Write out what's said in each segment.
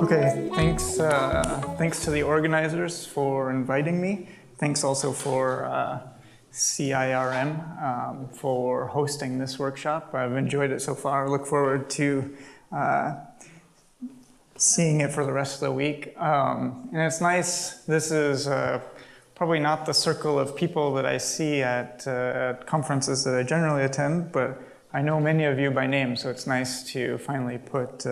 Okay, thanks to the organizers for inviting me. Thanks also for CIRM for hosting this workshop. I've enjoyed it so far. I look forward to seeing it for the rest of the week. And it's nice. This is probably not the circle of people that I see at conferences that I generally attend, but I know many of you by name, so it's nice to finally put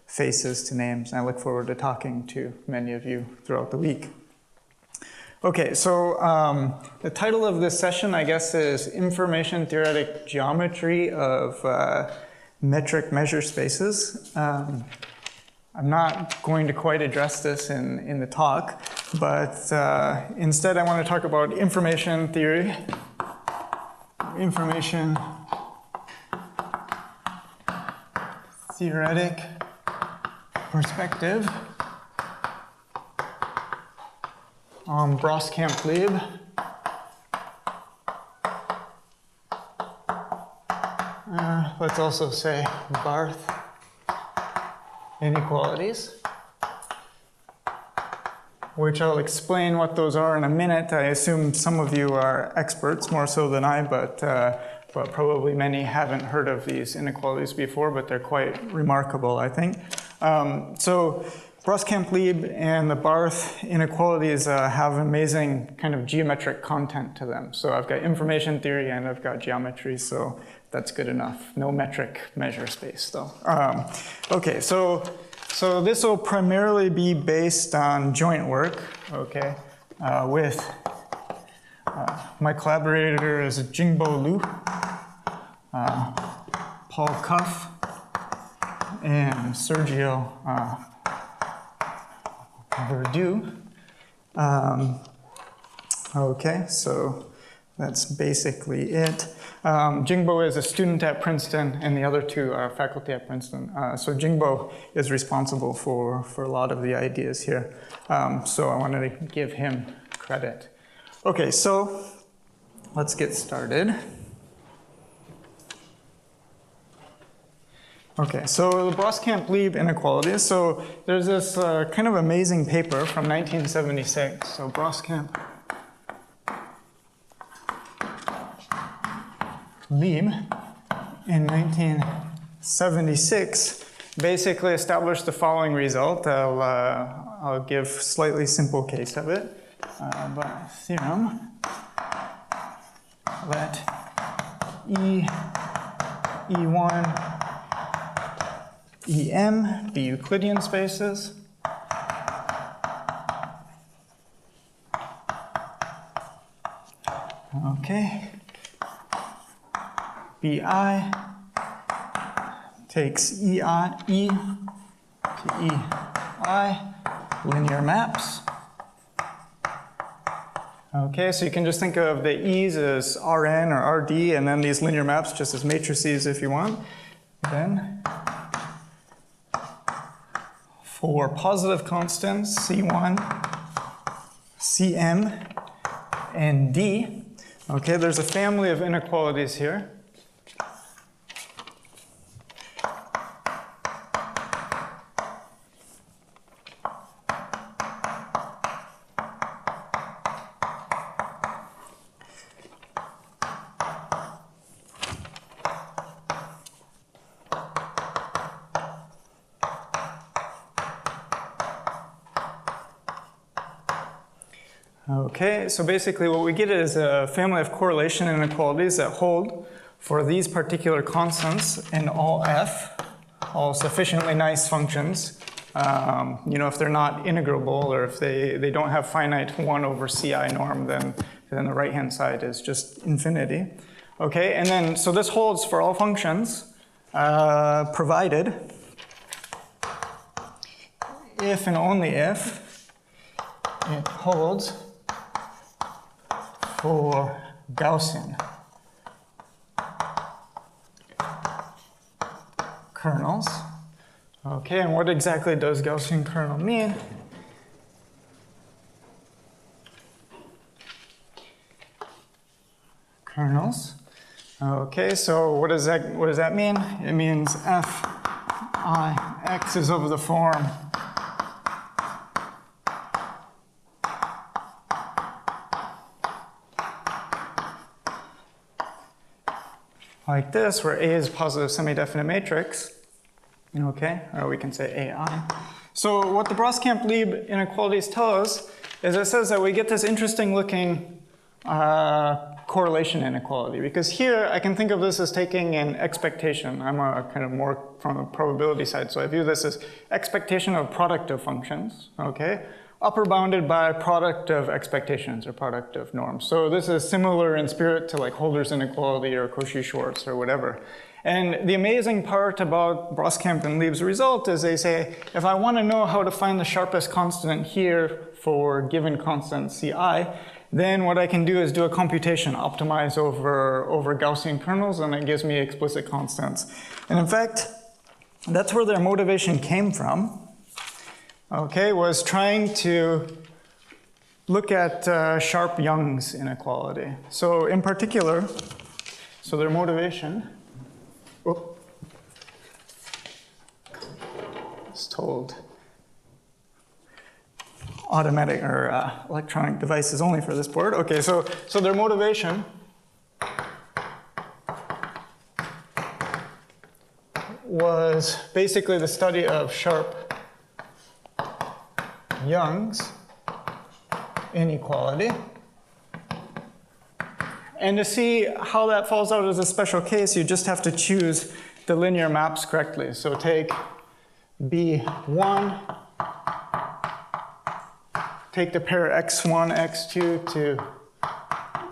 faces to names. And I look forward to talking to many of you throughout the week. Okay, so the title of this session, I guess, is Information Theoretic Geometry of Metric Measure Spaces. I'm not going to quite address this in the talk, but instead I want to talk about information theory, information theoretic perspective on Brascamp Lieb. Let's also say Barthe inequalities, which I'll explain what those are in a minute. I assume some of you are experts, more so than I, but probably many haven't heard of these inequalities before, but they're quite remarkable, I think. So Brascamp Lieb and the Barthe inequalities have amazing kind of geometric content to them. So I've got information theory and I've got geometry, so that's good enough. No metric measure space though. Okay, so this will primarily be based on joint work, okay, with my collaborator is Jingbo Liu, Paul Cuff, and Sergio Verdu. Okay, so that's basically it. Jingbo is a student at Princeton, and the other two are faculty at Princeton. So Jingbo is responsible for a lot of the ideas here. So I wanted to give him credit. Okay, so let's get started. Okay, so the Brascamp Lieb inequalities. So there's this kind of amazing paper from 1976. So Brascamp Lieb in 1976 basically established the following result. I'll give slightly simple case of it. But theorem let E1 EM be Euclidean spaces. Okay. BI takes E to EI linear maps. Okay, so you can just think of the E's as Rn or Rd, and then these linear maps just as matrices if you want. Then for positive constants, C1, Cm, and D, okay, there's a family of inequalities here. Okay, so basically what we get is a family of correlation inequalities that hold for these particular constants in all f, all sufficiently nice functions. You know, if they're not integrable or if they don't have finite 1 over ci norm, then the right-hand side is just infinity. Okay, and then, so this holds for all functions, provided if and only if it holds for Gaussian kernels Okay, and what exactly does Gaussian kernel mean? Kernels. Okay, so what does that mean? It means f I x is of the form like this, where A is positive semi-definite matrix. Okay, or we can say AI. So what the Brascamp Lieb inequalities tell us is it says that we get this interesting looking correlation inequality, because here I can think of this as taking an expectation. I'm a kind of more from the probability side, so I view this as expectation of product of functions, okay? Upper bounded by product of expectations or product of norms. So this is similar in spirit to like Holder's inequality or Cauchy-Schwarz or whatever. And the amazing part about Brascamp and Lieb's result is they say, if I want to know how to find the sharpest constant here for given constant Ci, then what I can do is do a computation, optimize over Gaussian kernels, and it gives me explicit constants. And in fact, that's where their motivation came from. Okay, was trying to look at Sharp-Young's inequality. So in particular, so their motivation is told automatic or electronic devices only for this board. Okay, so their motivation was basically the study of Sharp-Young's inequality. And to see how that falls out as a special case, you just have to choose the linear maps correctly. So take B1, take the pair x1, x2 to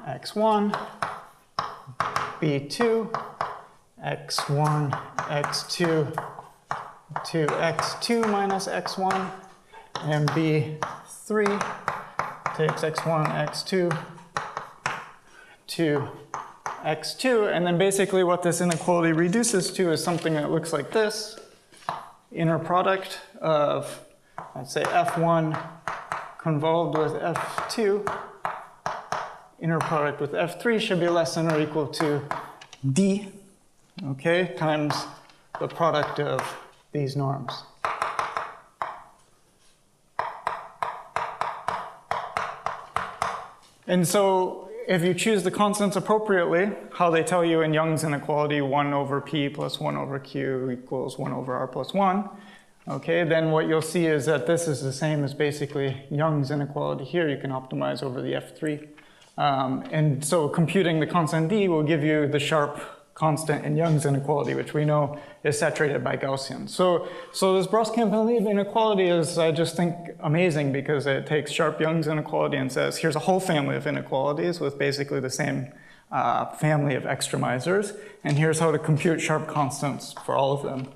x1, B2, x1, x2 to x2 minus x1, and B3 takes x1, x2 to x2, and then basically what this inequality reduces to is something that looks like this. Inner product of, let's say, f1 convolved with f2, inner product with f3 should be less than or equal to d, okay, times the product of these norms. And so if you choose the constants appropriately, how they tell you in Young's inequality, 1 over p plus 1 over q equals 1 over r plus 1, okay, then what you'll see is that this is the same as basically Young's inequality here. You can optimize over the f3. And so computing the constant d will give you the sharp constant in Young's inequality, which we know is saturated by Gaussian. So this Brascamp and Lieb inequality is, I just think, amazing because it takes Sharp-Young's inequality and says, here's a whole family of inequalities with basically the same family of extremizers, and here's how to compute sharp constants for all of them.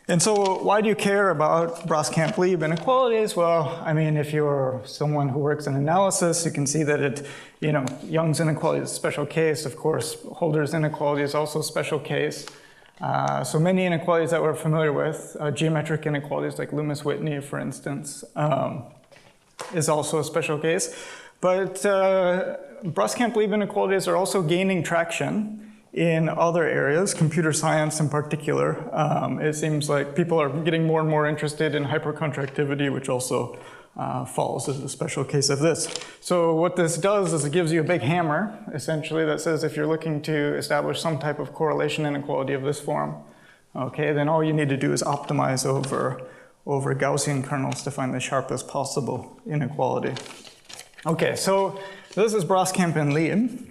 And so why do you care about Brascamp Lieb inequalities? Well, I mean, if you're someone who works in analysis, you can see that it, you know, Young's inequality is a special case. Of course, Holder's inequality is also a special case. So many inequalities that we're familiar with, geometric inequalities like Loomis-Whitney, for instance, is also a special case. But Brascamp Lieb inequalities are also gaining traction in other areas, computer science in particular. It seems like people are getting more and more interested in hypercontractivity, which also falls as a special case of this. So what this does is it gives you a big hammer, essentially, that says if you're looking to establish some type of correlation inequality of this form, okay, then all you need to do is optimize over Gaussian kernels to find the sharpest possible inequality. Okay, so this is Brascamp and Lieb.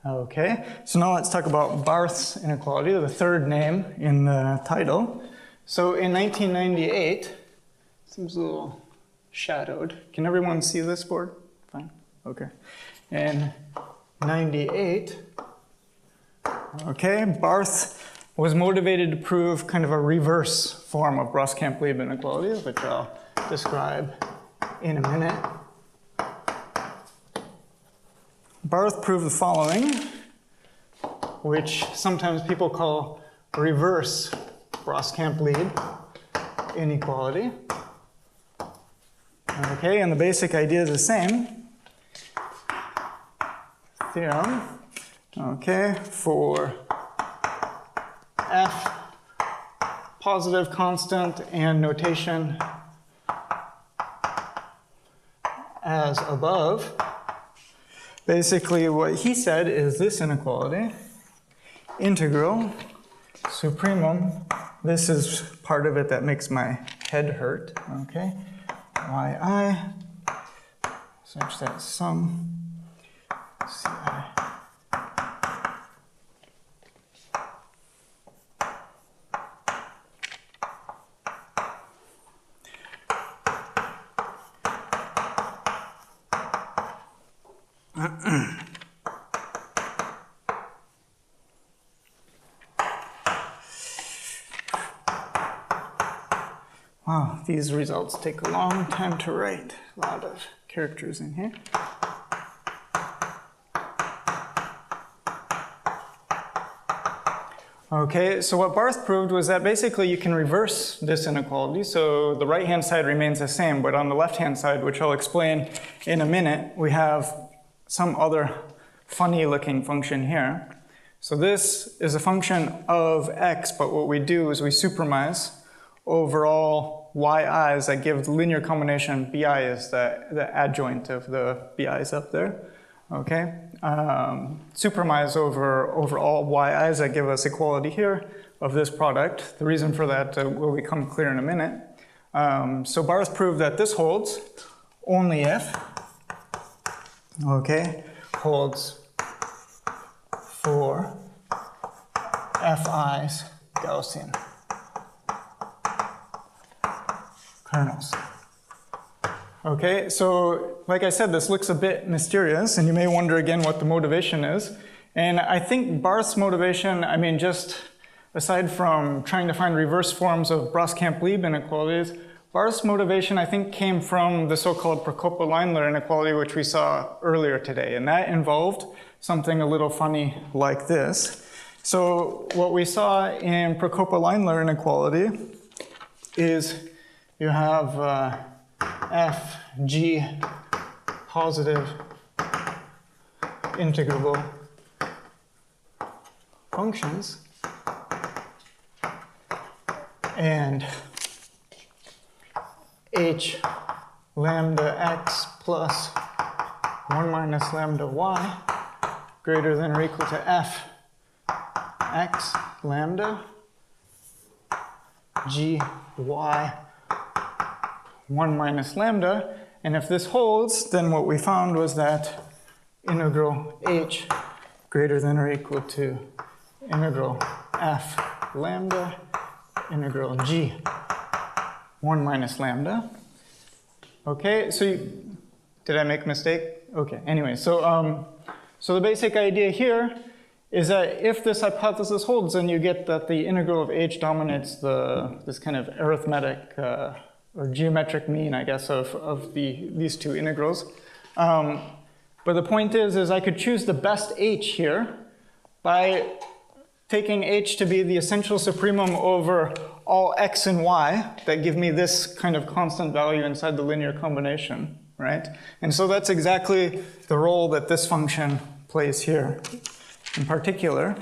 Okay, so now let's talk about Barthe's inequality, the third name in the title. So in 1998, seems a little shadowed. Can everyone see this board? Fine, okay. In 98, okay, Barthe was motivated to prove kind of a reverse form of Brascamp Lieb inequality, which I'll describe in a minute. Barthe proved the following, which sometimes people call reverse Brascamp Lieb inequality. Okay, and the basic idea is the same. Theorem, okay, for f positive constant and notation as above. Basically what he said is this inequality, integral supremum, this is part of it that makes my head hurt, okay, yi such that sum ci. Wow, these results take a long time to write. A lot of characters in here. Okay, so what Barthe proved was that basically you can reverse this inequality. So the right-hand side remains the same, but on the left-hand side, which I'll explain in a minute, we have some other funny-looking function here. So this is a function of x, but what we do is we supremize over all yi's that give the linear combination bi is the adjoint of the bi's up there. Okay, supremize over all yi's that give us equality here of this product. The reason for that will become clear in a minute. So Barthe proved that this holds only if, okay, holds for fi's Gaussian kernels. Okay, so like I said, this looks a bit mysterious, and you may wonder again what the motivation is. And I think Barthe's motivation, I mean, just aside from trying to find reverse forms of Brascamp Lieb inequalities, Barthe's motivation, I think, came from the so-called Procopo-Lindler inequality, which we saw earlier today. And that involved something a little funny like this. So what we saw in Procopo-Lindler inequality is you have f, g, positive integrable functions, and h lambda x plus 1 minus lambda y greater than or equal to f x lambda g y 1 minus lambda, and if this holds, then what we found was that integral h greater than or equal to integral f lambda integral g 1 minus lambda. Okay, so did I make a mistake? Okay, anyway, so the basic idea here is that if this hypothesis holds, then you get that the integral of h dominates this kind of arithmetic or geometric mean, I guess, of these two integrals. But the point is I could choose the best h here by taking h to be the essential supremum over all x and y that give me this kind of constant value inside the linear combination, right? And so that's exactly the role that this function plays here. In particular,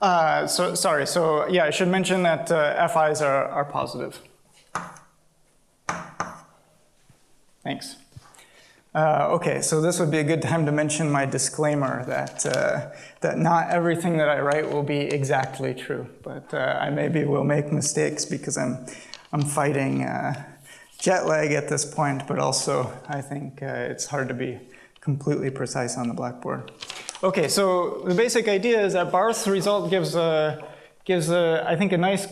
so yeah, I should mention that FIs are positive. Thanks. Okay, so this would be a good time to mention my disclaimer that not everything that I write will be exactly true, but I maybe will make mistakes because I'm fighting jet lag at this point, but also I think it's hard to be completely precise on the blackboard. Okay, so the basic idea is that Barthe's result gives I think a nice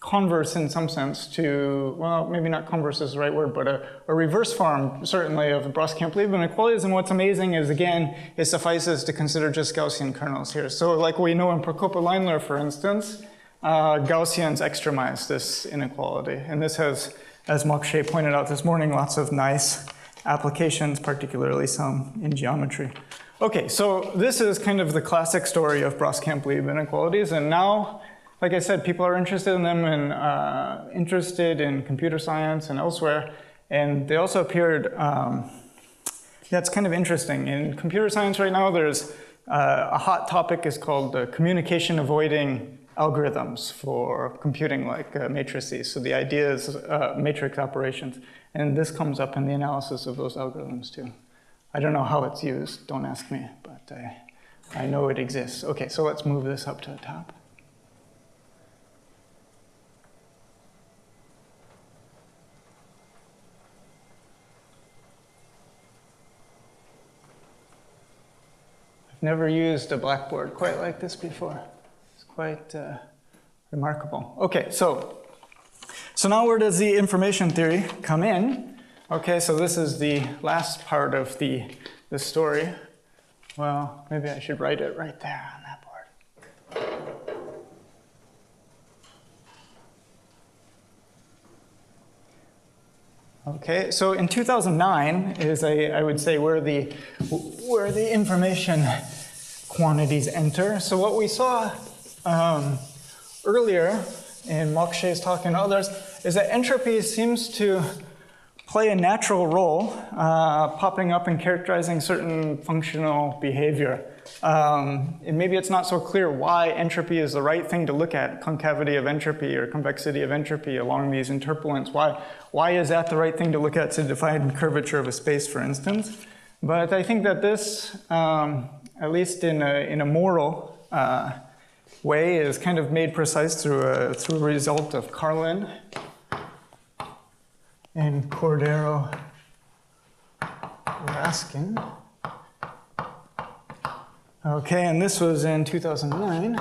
converse in some sense to, well, maybe not converse is the right word, but a reverse form certainly of Brascamp Lieb inequalities. And what's amazing is, again, it suffices to consider just Gaussian kernels here. So like we know in Procopo-Lindler, for instance, Gaussians extremize this inequality. And this has as Mokshay pointed out this morning, lots of nice applications, particularly some in geometry. Okay, so this is kind of the classic story of Brascamp Lieb inequalities, and now, like I said, people are interested in them and interested in computer science and elsewhere, and they also appeared, yeah, it's kind of interesting. In computer science right now, there's a hot topic is called communication avoiding algorithms for computing like matrices. So the idea is matrix operations, and this comes up in the analysis of those algorithms too. I don't know how it's used, don't ask me, but I know it exists. Okay, so let's move this up to the top. I've never used a blackboard quite like this before. It's quite remarkable. Okay, so now where does the information theory come in? Okay, so this is the last part of the story. Well, maybe I should write it right there on that board. Okay, so in 2009 is I would say where the information quantities enter. So what we saw earlier in Mokshay's talk and others is that entropy seems to play a natural role, popping up and characterizing certain functional behavior. And maybe it's not so clear why entropy is the right thing to look at, concavity of entropy or convexity of entropy along these interpolants. Why is that the right thing to look at to define curvature of a space, for instance? But I think that this, at least in a moral way, is kind of made precise through a result of Carlin and Cordero Raskin. Okay, and this was in 2009.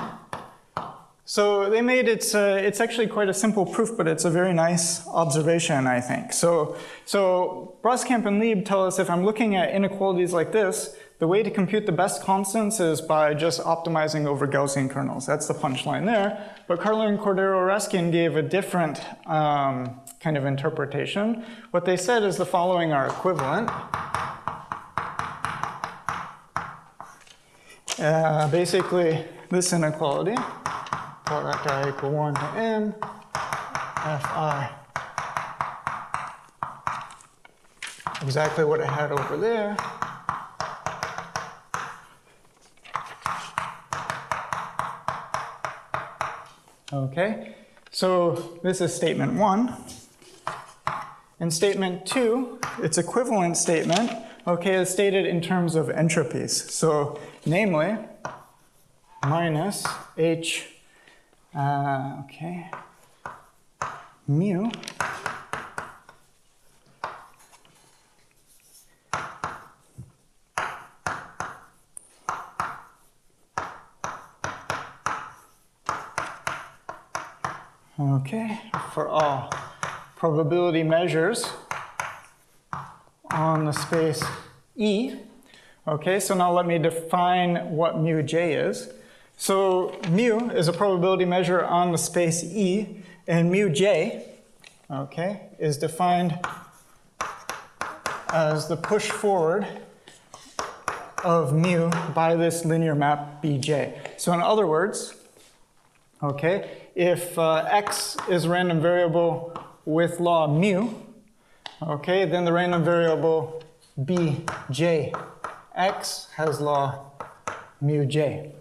So they made it's actually quite a simple proof, but it's a very nice observation, I think. So Brascamp and Lieb tell us if I'm looking at inequalities like this, the way to compute the best constants is by just optimizing over Gaussian kernels. That's the punchline there. But Carlin and Cordero Raskin gave a different kind of interpretation. What they said is the following are equivalent. Basically, this inequality, product I equal 1 to m, fi. Exactly what I had over there. Okay, so this is statement 1. And statement 2, its equivalent statement, okay, is stated in terms of entropies. So, namely, minus h, okay, mu okay, for all probability measures on the space E. Okay, so now let me define what mu j is. So mu is a probability measure on the space E, and mu j, okay, is defined as the push forward of mu by this linear map Bj. So in other words, okay, if x is a random variable with law mu, okay, then the random variable Bj x has law mu j.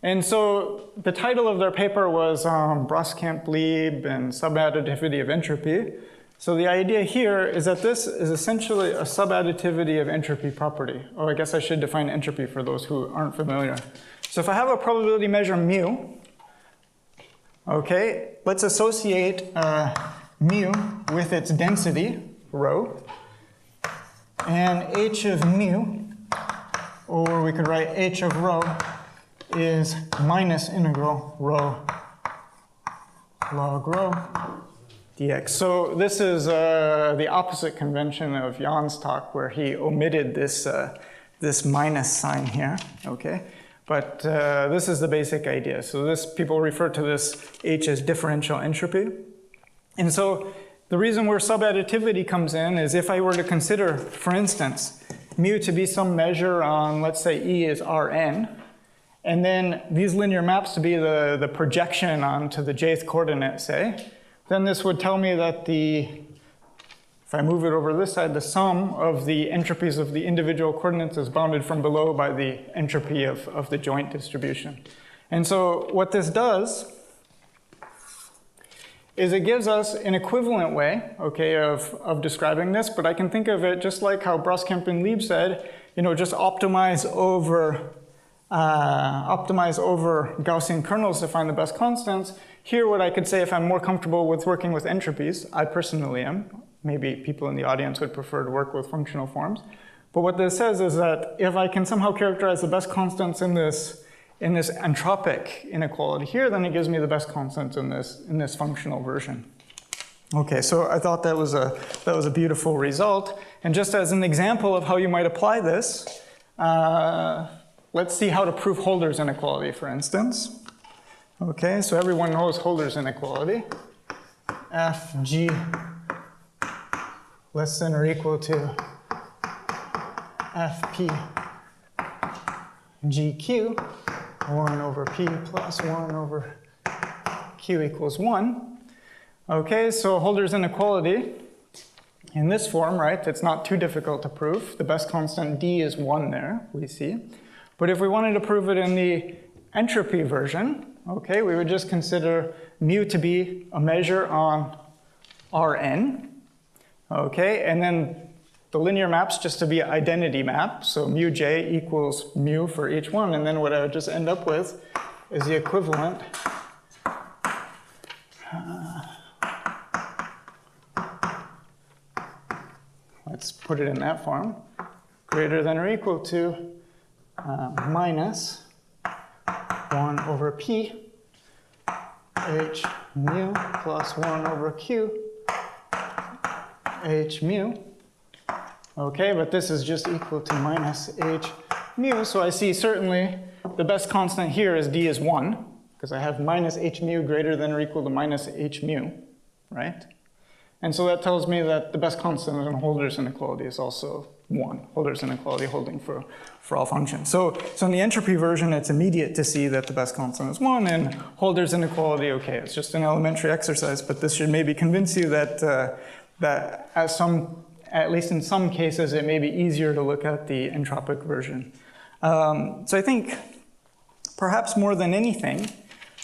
And so the title of their paper was Brascamp Lieb and subadditivity of entropy. So the idea here is that this is essentially a subadditivity of entropy property. Oh, I guess I should define entropy for those who aren't familiar. So if I have a probability measure mu, okay, let's associate mu with its density, rho, and h of mu, or we could write h of rho, is minus integral rho log rho dx. So this is the opposite convention of Jan's talk, where he omitted this, this minus sign here, okay? But this is the basic idea. So this, people refer to this h as differential entropy. And so The reason where subadditivity comes in is if I were to consider, for instance, mu to be some measure on, let's say E is Rn, and then these linear maps to be the projection onto the jth coordinate, say, then this would tell me that if I move it over this side, the sum of the entropies of the individual coordinates is bounded from below by the entropy of the joint distribution. And so what this does is it gives us an equivalent way, okay, of describing this, but I can think of it just like how Brascamp and Lieb said, you know, just optimize over Gaussian kernels to find the best constants. Here, what I could say, if I'm more comfortable with working with entropies, I personally am. Maybe people in the audience would prefer to work with functional forms. But what this says is that if I can somehow characterize the best constants in this entropic inequality here, then it gives me the best constants in this functional version. Okay, so I thought that was a beautiful result. And just as an example of how you might apply this, let's see how to prove Holder's inequality, for instance. Okay, so everyone knows Holder's inequality. Fg less than or equal to Fp gq, 1 over p plus 1 over q equals 1. Okay, so Holder's inequality in this form, right, it's not too difficult to prove. The best constant d is 1 there, we see. But if we wanted to prove it in the entropy version, okay, we would just consider mu to be a measure on Rn. Okay, and then the linear maps just to be an identity map, so mu j equals mu for each one, and then what I would just end up with is the equivalent let's put it in that form, greater than or equal to minus 1 over p h mu plus 1 over q h mu. Okay, but this is just equal to minus h mu, so I see certainly the best constant here is d is 1, because I have minus h mu greater than or equal to minus h mu, right? And so that tells me that the best constant in Holder's inequality is also 1. Holder's inequality holding for all functions. So in the entropy version, it's immediate to see that the best constant is 1, and Holder's inequality, okay, it's just an elementary exercise, but this should maybe convince you that at least in some cases, it may be easier to look at the entropic version. So I think perhaps more than anything,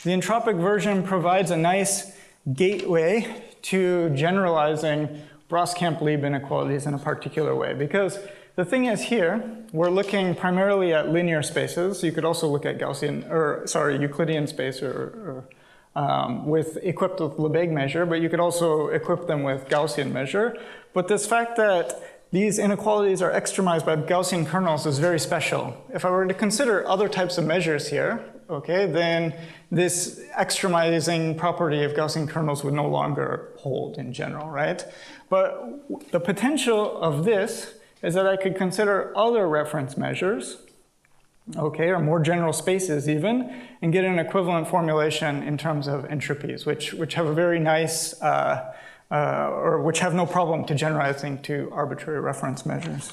the entropic version provides a nice gateway to generalizing Brascamp Lieb inequalities in a particular way. Because the thing is here, we're looking primarily at linear spaces. You could also look at Euclidean space equipped with Lebesgue measure, but you could also equip them with Gaussian measure. But this fact that these inequalities are extremized by Gaussian kernels is very special. If I were to consider other types of measures here, okay, then this extremizing property of Gaussian kernels would no longer hold in general, right? But the potential of this is that I could consider other reference measures, okay, or more general spaces even, and get an equivalent formulation in terms of entropies, which have a very nice, or which have no problem to generalizing to arbitrary reference measures.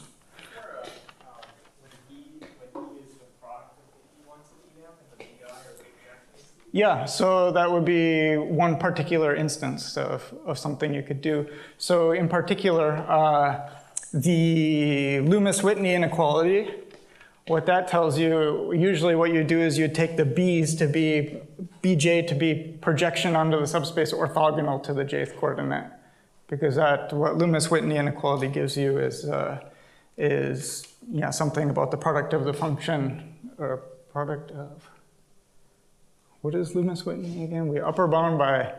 Yeah, so that would be one particular instance of something you could do. So in particular, the Loomis-Whitney inequality, what that tells you, usually what you do is you take the B's to be, Bj to be projection onto the subspace orthogonal to the jth coordinate. Because what Loomis-Whitney inequality gives you is something about the product of the function, or product of, what is Loomis-Whitney again? We upper bound by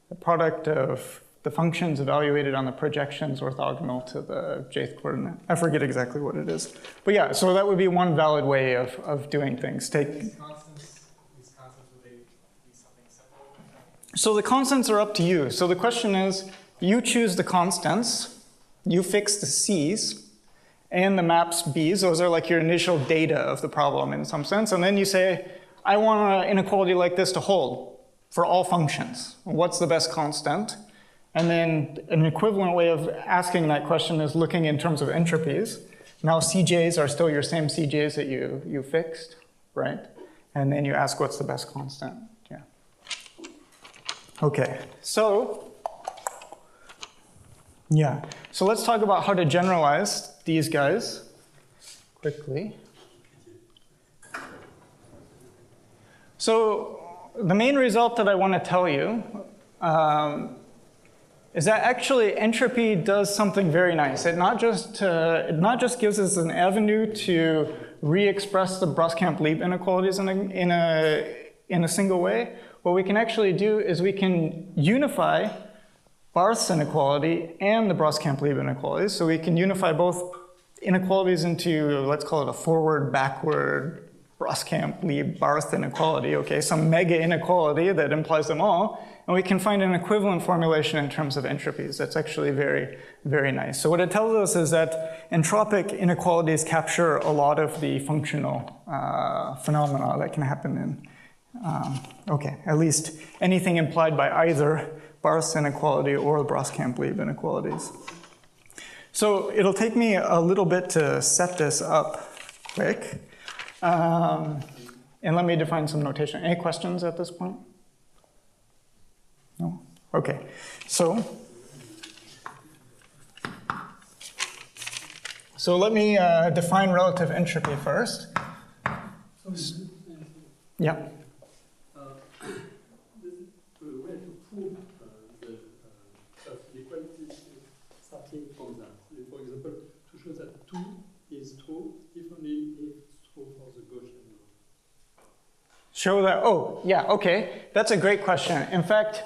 the product of the functions evaluated on the projections orthogonal to the jth coordinate. I forget exactly what it is. But yeah, so that would be one valid way of doing things. These constants, would they be something simple? So the constants are up to you. So the question is, you choose the constants, you fix the C's, and the maps B's. Those are like your initial data of the problem in some sense. And then you say, I want an inequality like this to hold for all functions. What's the best constant? And then an equivalent way of asking that question is looking in terms of entropies. Now CJs are still your same CJs that you fixed, right? And then you ask what's the best constant. Yeah. Okay, so yeah. So let's talk about how to generalize these guys quickly. So the main result that I want to tell you is that actually entropy does something very nice. It not just gives us an avenue to re-express the Brascamp Lieb inequalities in a single way. What we can actually do is we can unify Barthe's inequality and the Brascamp Lieb inequalities. So we can unify both inequalities into, let's call it a forward-backward Brascamp Lieb Barthe inequality, okay, some mega inequality that implies them all, and we can find an equivalent formulation in terms of entropies. That's actually very, very nice. So what it tells us is that entropic inequalities capture a lot of the functional phenomena that can happen in, okay, at least anything implied by either Barthe's inequality or the Brascamp Lieb inequalities. So it'll take me a little bit to set this up quick. And let me define some notation. Any questions at this point? No? Okay. So let me define relative entropy first. Yeah. The way to prove the inequalities is starting from that. For example, to show that 2 is true if only if it's true for the Gaussian. Show that, oh, yeah, okay. That's a great question. In fact,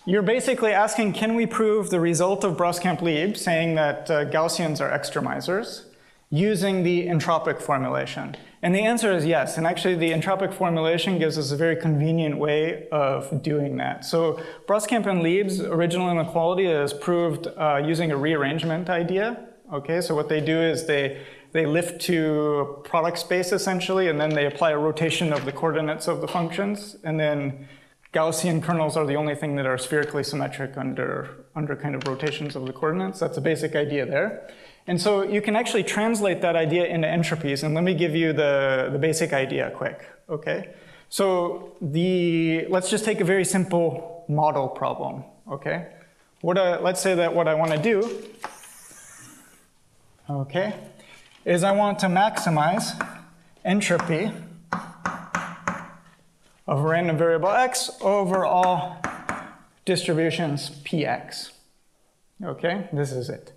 you're basically asking, can we prove the result of Brascamp Lieb, saying that Gaussians are extremizers, using the entropic formulation? And the answer is yes. And actually, the entropic formulation gives us a very convenient way of doing that. So Brascamp and Lieb's original inequality is proved using a rearrangement idea. Okay, so what they do is they lift to a product space, essentially, and then they apply a rotation of the coordinates of the functions. And then Gaussian kernels are the only thing that are spherically symmetric under kind of rotations of the coordinates. That's the basic idea there. And so you can actually translate that idea into entropies. And let me give you the basic idea quick, okay? So let's just take a very simple model problem, okay? Let's say that what I want to do, okay, is I want to maximize entropy of a random variable x over all distributions px. Okay, this is it.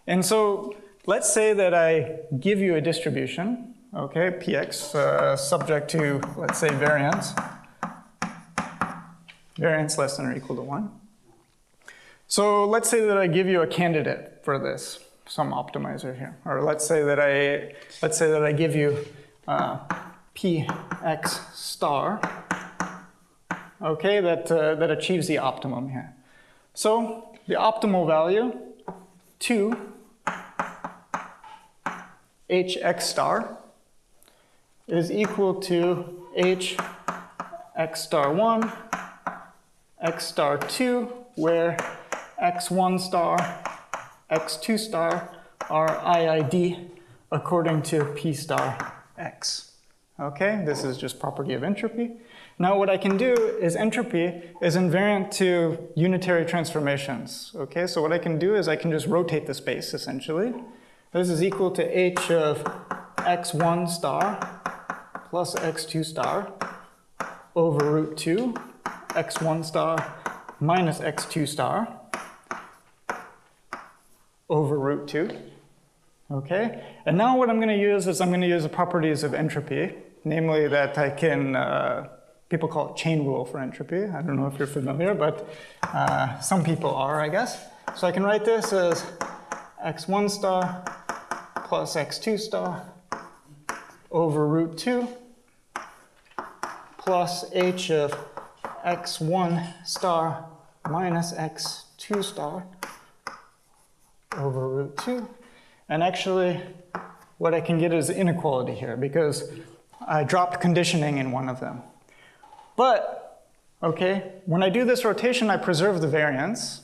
And so let's say that I give you a distribution, okay, px subject to, let's say, variance less than or equal to 1. So let's say that I give you a candidate for this, some optimizer here, or let's say that I give you px star, okay, that achieves the optimum here. So the optimal value 2 hx star is equal to h x star 1, x star 2, where x1 star, x2 star are IID according to p star x. Okay, this is just property of entropy. Now what I can do is entropy is invariant to unitary transformations. Okay, so what I can do is I can just rotate the space essentially. This is equal to h of x1 star plus x2 star over root 2, x1 star minus x2 star over root 2. Okay, and now what I'm going to use is I'm going to use the properties of entropy, namely that I can, people call it chain rule for entropy. I don't know if you're familiar, but some people are, I guess. So I can write this as x1 star plus x2 star over root 2 plus h of x1 star minus x2 star over root 2. And actually, what I can get is inequality here because I dropped conditioning in one of them. But, okay, when I do this rotation, I preserve the variance.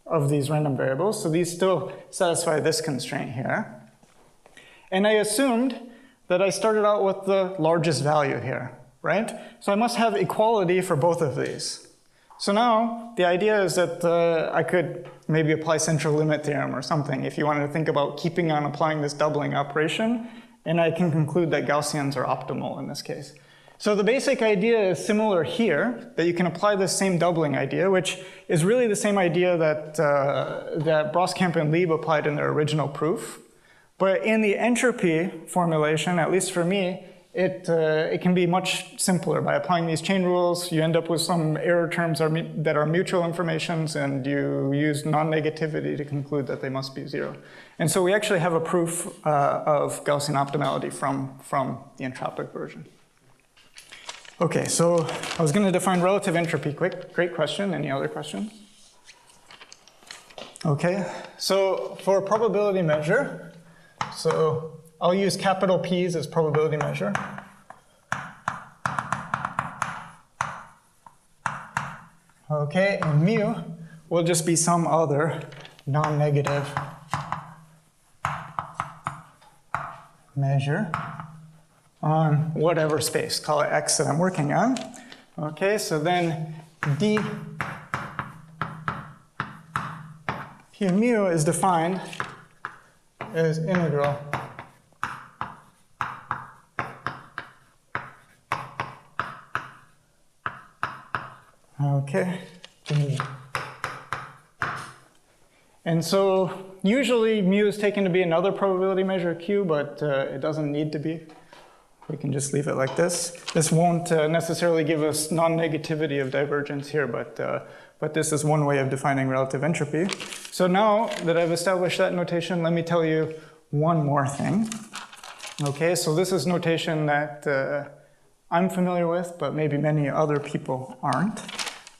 of these random variables. So these still satisfy this constraint here. And I assumed that I started out with the largest value here, right? So I must have equality for both of these. So now the idea is that I could maybe apply central limit theorem or something if you wanted to think about keeping on applying this doubling operation, and I can conclude that Gaussians are optimal in this case. So the basic idea is similar here, that you can apply this same doubling idea, which is really the same idea that, that Brascamp and Lieb applied in their original proof. But in the entropy formulation, at least for me, it can be much simpler. By applying these chain rules, you end up with some error terms that are mutual informations, and you use non-negativity to conclude that they must be zero. And so we actually have a proof of Gaussian optimality from the entropic version. Okay, so I was going to define relative entropy quick. Great question. Any other questions? Okay, so for a probability measure, so I'll use capital P's as probability measure. Okay, and mu will just be some other non-negative measure on whatever space, call it X that I'm working on. Okay, so then d P mu is defined as integral okay. And so usually mu is taken to be another probability measure Q, but it doesn't need to be. We can just leave it like this. This won't necessarily give us non-negativity of divergence here, but this is one way of defining relative entropy. So now that I've established that notation, let me tell you one more thing. Okay, so this is notation that I'm familiar with, but maybe many other people aren't.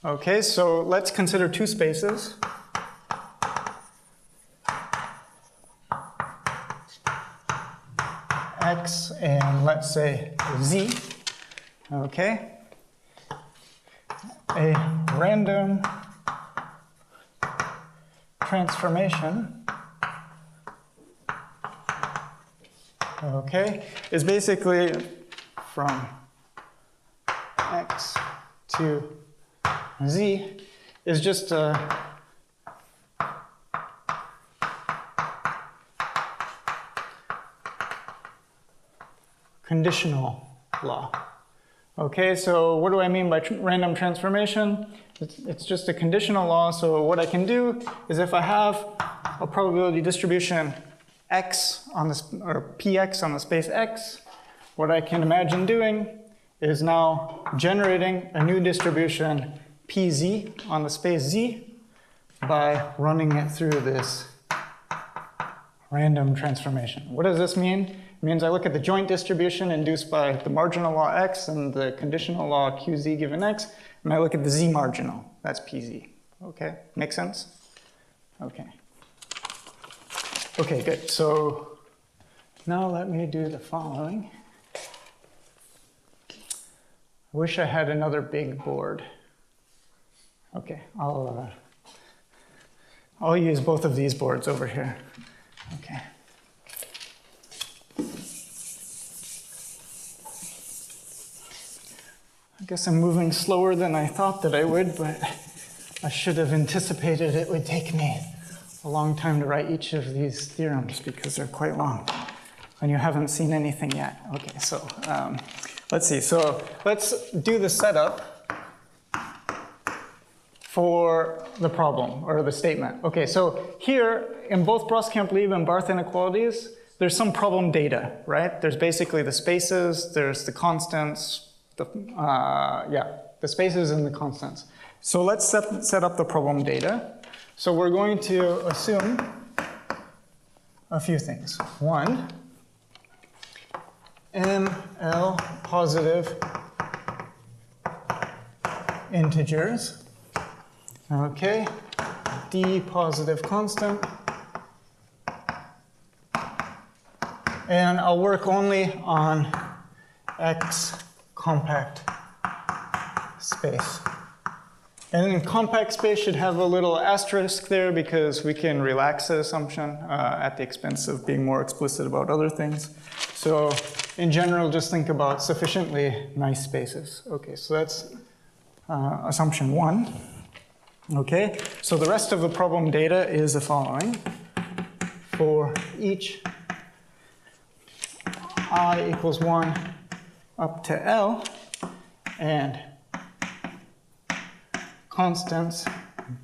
Okay, so let's consider two spaces. X and let's say Z. Okay. A random transformation, okay, is basically from X to Z is just a conditional law. Okay, so what do I mean by random transformation? It's just a conditional law, so what I can do is if I have a probability distribution X on the, or Px on the space X, what I can imagine doing is now generating a new distribution Pz on the space Z by running it through this random transformation. What does this mean? It means I look at the joint distribution induced by the marginal law X and the conditional law Qz given X, and I look at the Z marginal, that's Pz. Okay, make sense? Okay. Okay, good. So now let me do the following. I wish I had another big board. Okay, I'll use both of these boards over here. Okay. I guess I'm moving slower than I thought that I would, but I should have anticipated it would take me a long time to write each of these theorems because they're quite long and you haven't seen anything yet. Okay, so let's see. So let's do the setup for the problem or the statement. Okay, so here in both Brascamp Lieb and Barthe inequalities, there's some problem data, right? There's basically the spaces, there's the constants, the spaces and the constants. So let's set up the problem data. So we're going to assume a few things. One, ML positive integers. Okay, D positive constant. And I'll work only on X compact space. And then compact space should have a little asterisk there because we can relax the assumption at the expense of being more explicit about other things. So in general, just think about sufficiently nice spaces. Okay, so that's assumption 1. Okay, so the rest of the problem data is the following. For each I equals 1 up to L and constants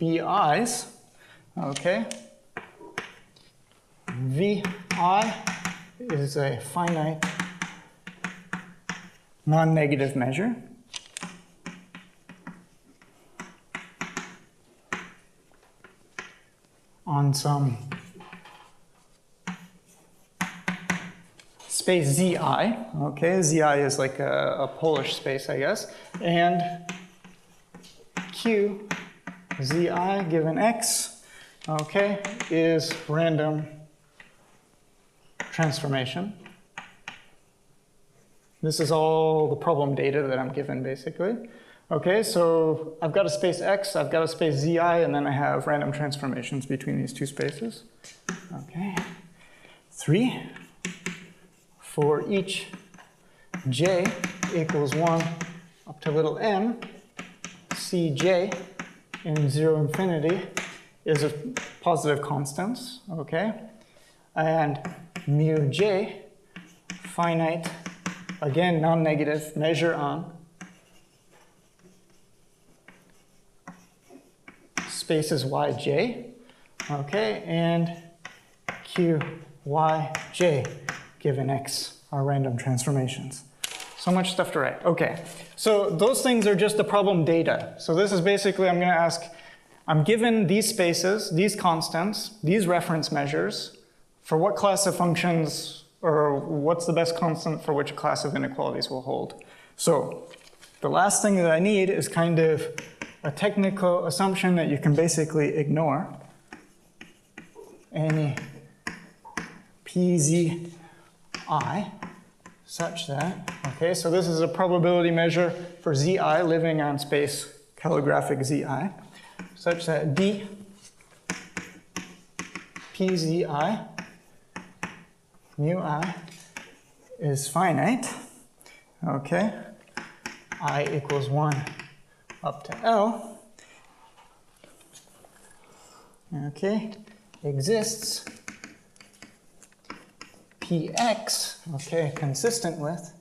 bi's, okay, vi is a finite non-negative measure. On some space Zi, okay, Zi is like a Polish space, I guess, and Q Zi given X, okay, is random transformation. This is all the problem data that I'm given, basically. Okay, so I've got a space X, I've got a space Zi, and then I have random transformations between these two spaces. Okay. 3. For each j equals 1 up to little m, Cj in 0 infinity is a positive constants, okay? And mu j, finite, again, non-negative measure on spaces yj, okay? And qyj given x are random transformations. So much stuff to write. Okay, so those things are just the problem data. So this is basically, I'm going to ask, I'm given these spaces, these constants, these reference measures, for what class of functions, or what's the best constant for which class of inequalities will hold. So the last thing that I need is kind of a technical assumption that you can basically ignore. Any pzi such that, okay, so this is a probability measure for Zi living on space calligraphic Zi, such that d pzi mu I is finite, okay, I equals 1 up to L, okay, exists px, okay, consistent with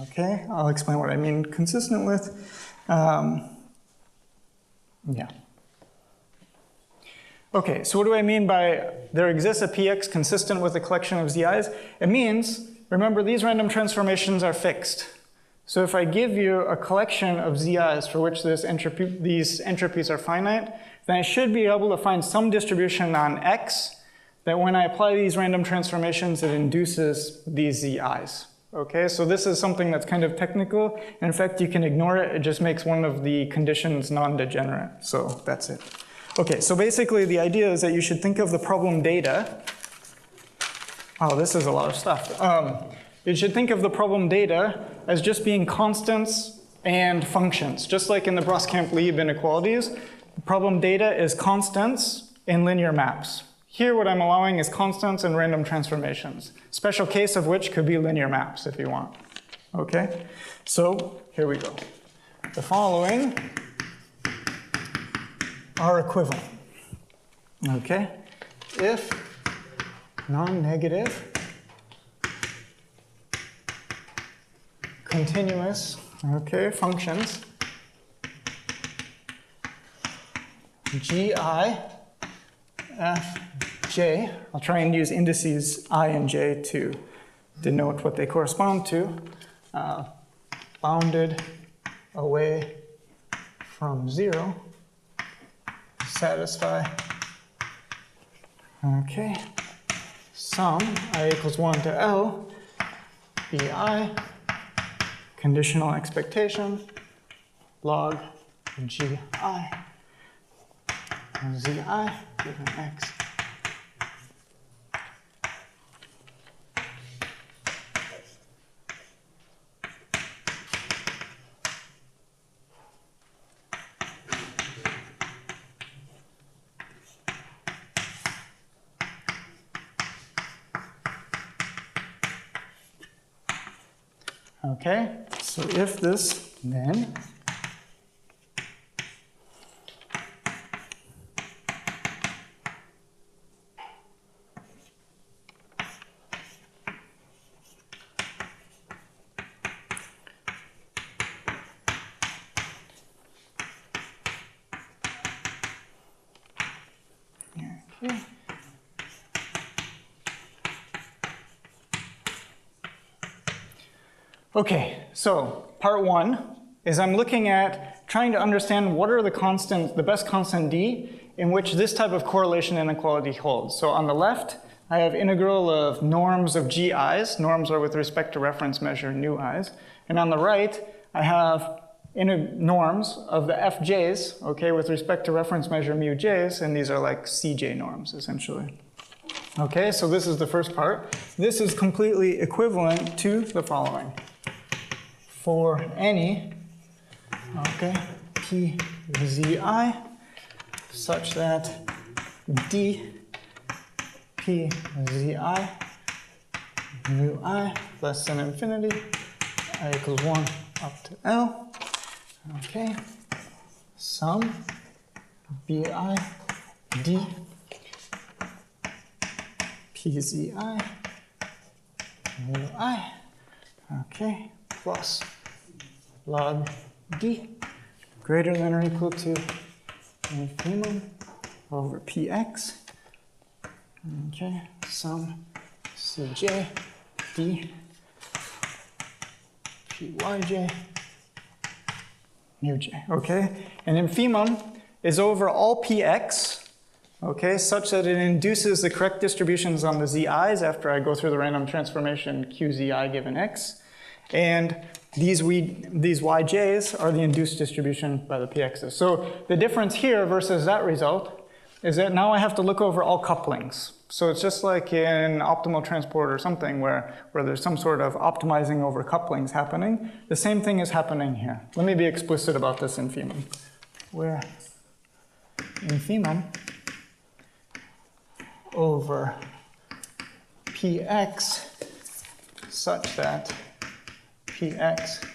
okay, I'll explain what I mean consistent with. Yeah. Okay, so what do I mean by there exists a px consistent with a collection of zi's? It means, remember, these random transformations are fixed. So if I give you a collection of zi's for which these entropies are finite, then I should be able to find some distribution on x that when I apply these random transformations, it induces these zi's. Okay, so this is something that's kind of technical. In fact, you can ignore it. It just makes one of the conditions non-degenerate. So that's it. Okay, so basically the idea is that you should think of the problem data. Oh, this is a lot of stuff. You should think of the problem data as just being constants and functions. Just like in the Brascamp Lieb inequalities, problem data is constants in linear maps. Here what I'm allowing is constants and random transformations. Special case of which could be linear maps if you want. Okay, so here we go. The following are equivalent. Okay, if non-negative continuous, okay, functions gi f j, I'll try and use indices I and j to denote what they correspond to, bounded away from 0, satisfy, okay, sum I equals 1 to L, bi, conditional expectation, log gi, zi given x. Okay, so if this, then okay. Okay, so part one is I'm looking at trying to understand what are the constants, the best constant d, in which this type of correlation inequality holds. So on the left, I have integral of norms of gi's. Norms are with respect to reference measure nu i's. And on the right, I have norms of the fj's, okay, with respect to reference measure mu j's, and these are like cj norms, essentially. Okay, so this is the first part. This is completely equivalent to the following. For any, okay, pzi, such that d pzi mu I less than infinity, I equals 1 up to L, okay, sum bi d pzi mu I, okay, plus log d greater than or equal to infimum over px, okay, sum cj d pyj mu j, okay, and infimum is over all px, okay, such that it induces the correct distributions on the zi's after I go through the random transformation qzi given x, and these yj's are the induced distribution by the px's. So the difference here versus that result is that now I have to look over all couplings. So it's just like in optimal transport or something where there's some sort of optimizing over couplings happening. The same thing is happening here. Let me be explicit about this infimum. Where infimum over px such that px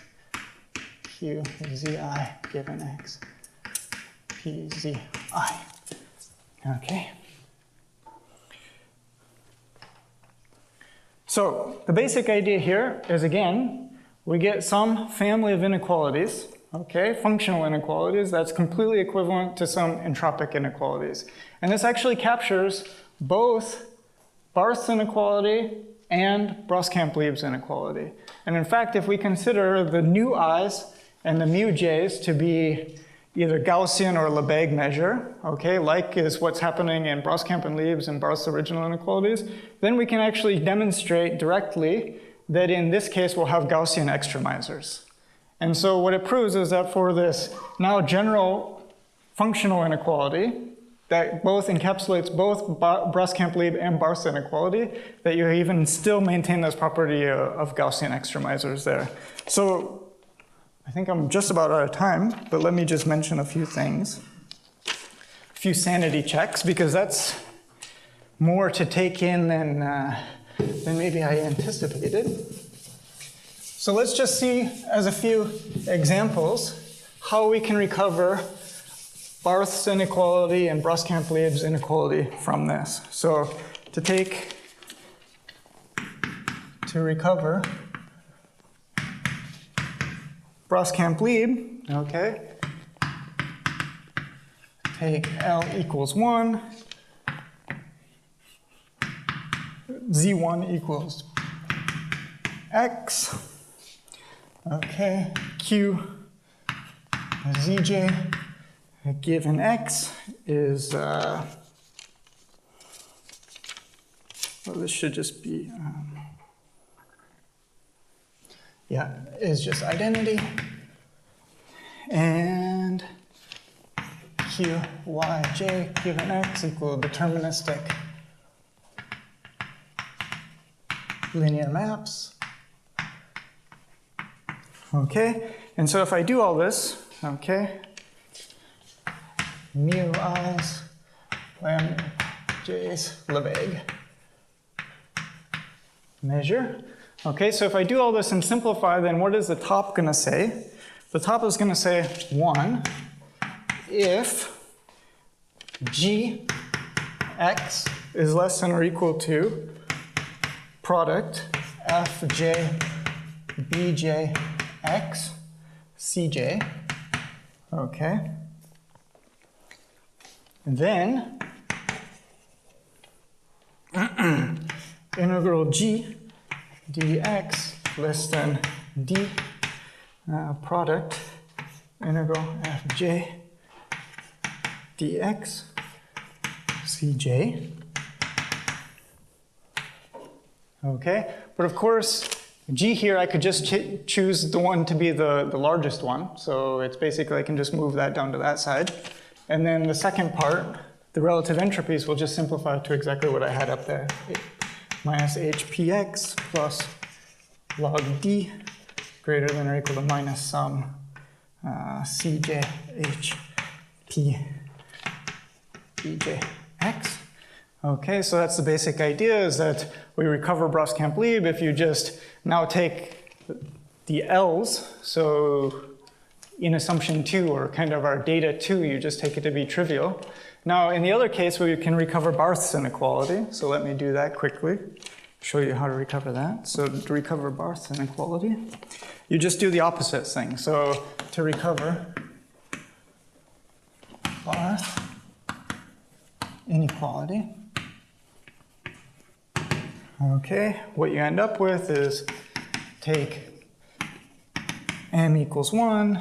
qzi given x pzi. Okay. So the basic idea here is, again, we get some family of inequalities, okay, functional inequalities that's completely equivalent to some entropic inequalities. And this actually captures both Barthe's inequality and Brascamp Lieb's inequality. And in fact, if we consider the nu i's and the mu j's to be either Gaussian or Lebesgue measure, okay, like is what's happening in Brascamp and Lieb's and Barthe's original inequalities, then we can actually demonstrate directly that in this case we'll have Gaussian extremizers. And so what it proves is that for this now general functional inequality that both encapsulates both Brascamp Lieb and Barthe's inequality, that you even still maintain this property of Gaussian extremizers there. So I think I'm just about out of time, but let me just mention a few things. A few sanity checks, because that's more to take in than maybe I anticipated. So let's just see as a few examples how we can recover Barthe's inequality and Brascamp Lieb's inequality from this. So to recover Brascamp Lieb, okay, take L equals 1, Z1 equals X, okay, Q Zj given X is, well, this should just be, is just identity. And Qyj given X equal deterministic linear maps. Okay, and so if I do all this, okay, mu i's, lambda j's, Lebesgue measure, Okay, so if I do all this and simplify, then what is the top going to say? The top is going to say 1 if gx is less than or equal to product fj bj x cj. Okay. And then integral g dx less than d product integral fj dx cj. Okay, but of course g here I could just choose the one to be the largest one, so it's basically I can just move that down to that side. And then the second part, the relative entropies, will just simplify to exactly what I had up there. Minus hpx plus log d greater than or equal to minus sum cj hp bjx. Okay, so that's the basic idea, is that we recover Brascamp Lieb if you just now take the L's, so in assumption 2, or kind of our data 2, you just take it to be trivial. Now, in the other case, we can recover Barthe's inequality. So let me do that quickly, show you how to recover that. So to recover Barthe's inequality, you just do the opposite thing. So to recover Barthe inequality, okay, what you end up with is take m equals 1,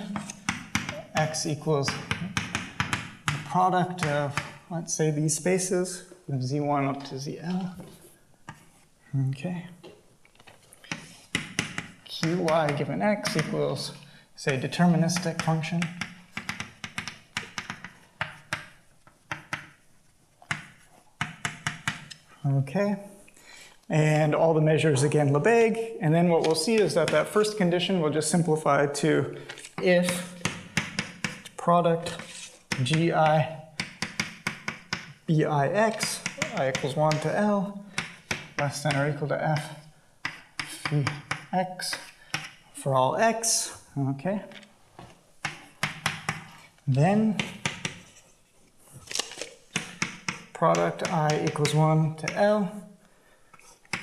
x equals the product of, let's say, these spaces, from z1 up to zl. Okay. qy given x equals, say, deterministic function. Okay. And all the measures, again, Lebesgue. And then what we'll see is that that first condition will just simplify to if product gi bix, I equals 1 to L, less than or equal to f phi x for all x. Okay. Then product I equals 1 to L,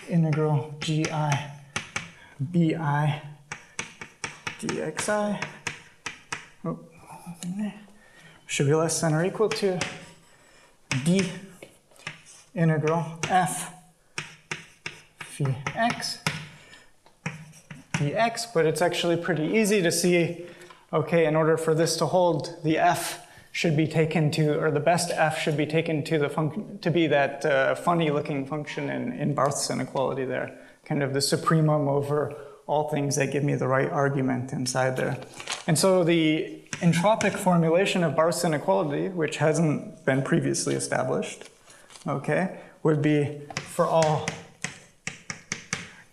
integral gi bi dxi should be less than or equal to d integral f phi x dx, but it's actually pretty easy to see, okay, in order for this to hold, the f should be taken to, or the best f should be taken to the function, to be that funny looking function in Barthe's inequality there, kind of the supremum over all things that give me the right argument inside there. And so the entropic formulation of Barthe's inequality, which hasn't been previously established, okay, would be for all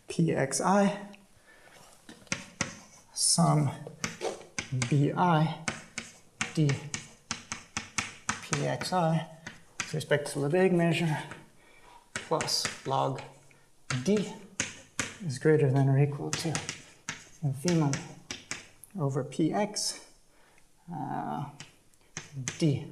pxi sum bi d pxi with respect to the Lebesgue measure plus log d is greater than or equal to themum over px d.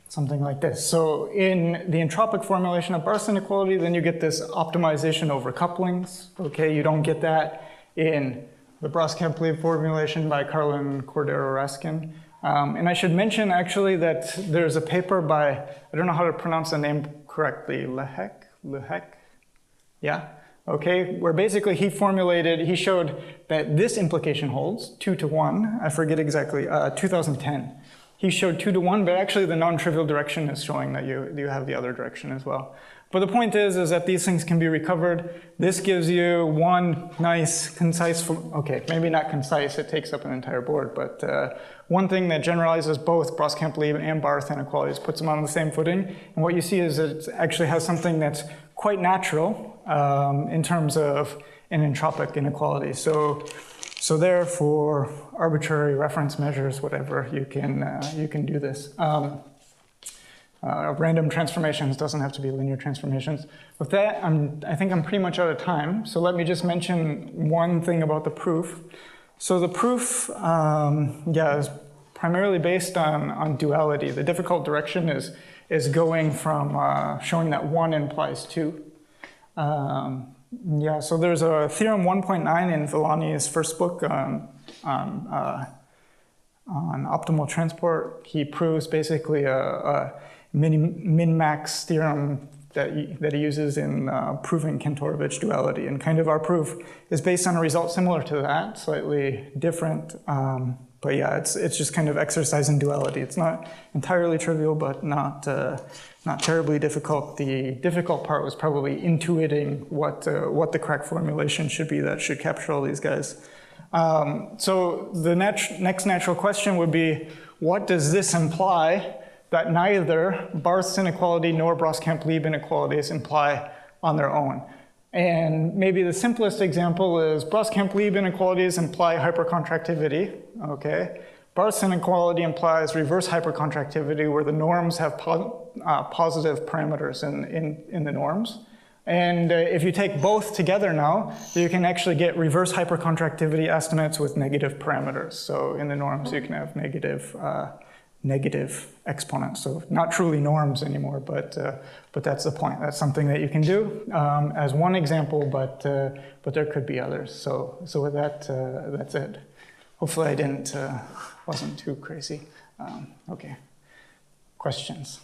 Something like this. So in the entropic formulation of Barthe's inequality, then you get this optimization over couplings. Okay, you don't get that in the Brascamp Lieb formulation by Carlin Cordero-Raskin. And I should mention actually that there's a paper by, I don't know how to pronounce the name correctly, Lehec, yeah, okay, where basically he showed that this implication holds 2 to 1, I forget exactly, 2010. He showed 2 to 1, but actually the non-trivial direction is showing that you have the other direction as well. But the point is that these things can be recovered. This gives you one nice, concise, okay, maybe not concise, it takes up an entire board, but one thing that generalizes both Brascamp Lieb and Barthe inequalities, puts them on the same footing. And what you see is that it actually has something that's quite natural in terms of an entropic inequality. So there, for arbitrary reference measures, whatever, you can do this. Random transformations doesn't have to be linear transformations. With that, I think I'm pretty much out of time. So let me just mention one thing about the proof. So the proof, is primarily based on duality. The difficult direction is going from showing that 1 implies 2. So there's a theorem 1.9 in Villani's first book on optimal transport. He proves basically a min-max theorem that he uses in proving Kantorovich duality. And kind of our proof is based on a result similar to that, slightly different. But yeah, it's just kind of exercising duality. It's not entirely trivial, but not terribly difficult. The difficult part was probably intuiting what the correct formulation should be that should capture all these guys. So the next natural question would be, what does this imply that neither Barthe's inequality nor Brascamp Lieb inequalities imply on their own? And maybe the simplest example is Brascamp Lieb inequalities imply hypercontractivity, okay? Barthe's inequality implies reverse hypercontractivity where the norms have positive parameters in the norms. And if you take both together now, you can actually get reverse hypercontractivity estimates with negative parameters. So in the norms, you can have negative exponents. So not truly norms anymore, but that's the point. That's something that you can do as one example, but there could be others. So with that, that's it. Hopefully I wasn't too crazy. Okay, questions?